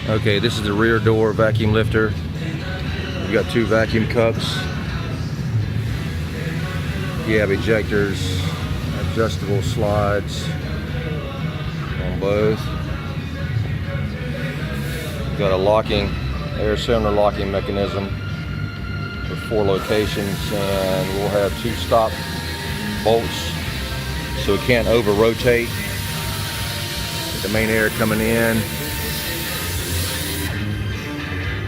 Okay, this is the rear door vacuum lifter. We've got two vacuum cups. You have ejectors, adjustable slides on both. We've got a locking, air cylinder locking mechanism with 4 locations, and we'll have 2 stop bolts so it can't over rotate. The main air coming in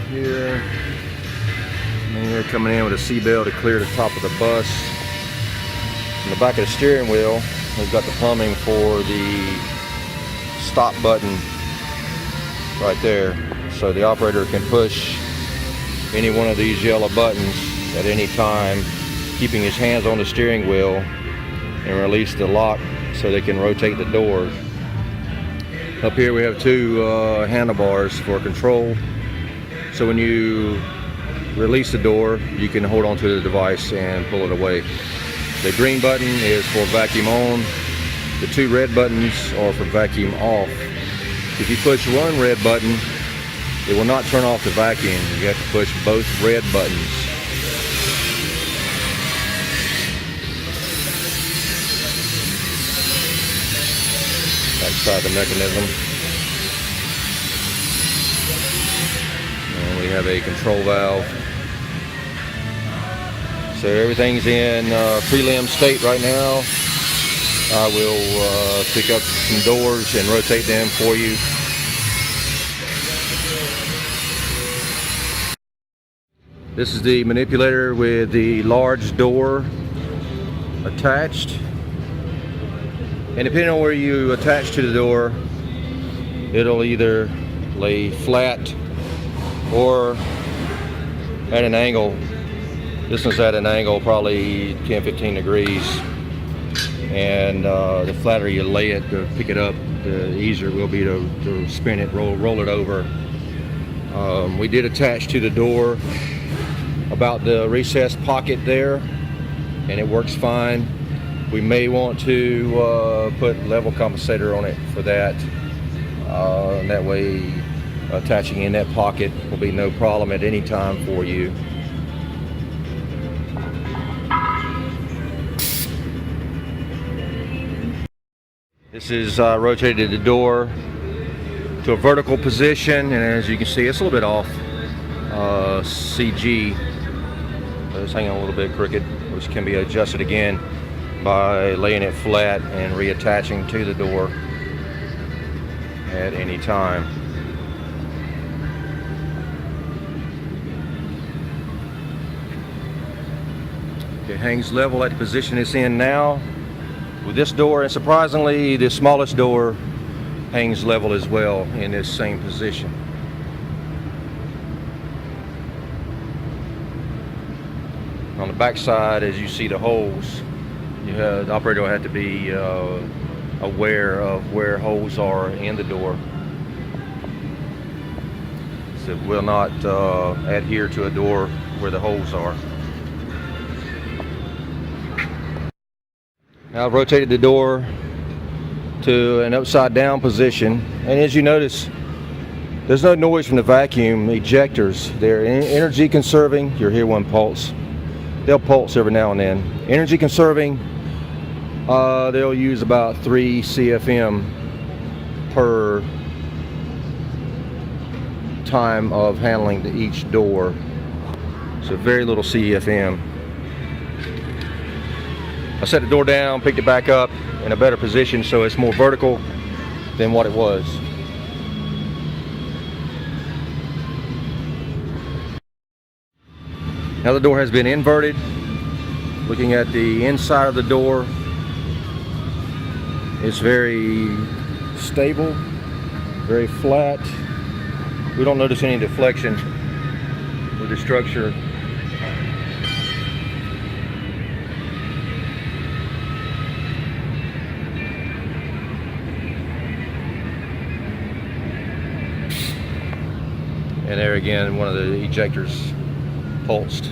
here, main air coming in with a C-bell to clear the top of the bus. On the back of the steering wheel, we've got the plumbing for the stop button right there, so the operator can push any one of these yellow buttons at any time, keeping his hands on the steering wheel, and release the lock so they can rotate the doors. Up here we have 2 handlebars for control, so when you release the door you can hold on to the device and pull it away. The green button is for vacuum on. The 2 red buttons are for vacuum off. If you push one red button, it will not turn off the vacuum. You have to push both red buttons. Backside the mechanism. And we have a control valve. So everything's in prelim state right now. I will pick up some doors and rotate them for you. This is the manipulator with the large door attached. And depending on where you attach to the door, it'll either lay flat or at an angle. This one's at an angle probably 10-15 degrees. And the flatter you lay it to pick it up, the easier it will be to spin it, roll it over. We did attach to the door about the recessed pocket there, and it works fine. We may want to put level compensator on it for that. And that way attaching in that pocket will be no problem at any time for you. This is rotated the door to a vertical position, and as you can see, it's a little bit off CG. So it's hanging a little bit crooked, which can be adjusted again by laying it flat and reattaching to the door at any time. It hangs level at the position it's in now with this door, and surprisingly the smallest door hangs level as well in this same position. On the back side, as you see the holes, the operator will have to be aware of where holes are in the door, so it will not adhere to a door where the holes are. Now I've rotated the door to an upside down position, and as you notice, there's no noise from the vacuum ejectors. They're energy conserving. You'll hear one pulse. They'll pulse every now and then. Energy conserving, they'll use about 3 CFM per time of handling each door. So very little CFM. I set the door down, picked it back up in a better position so it's more vertical than what it was. Now the door has been inverted. Looking at the inside of the door, it's very stable, very flat. We don't notice any deflection with the structure. And there again, one of the ejectors pulsed.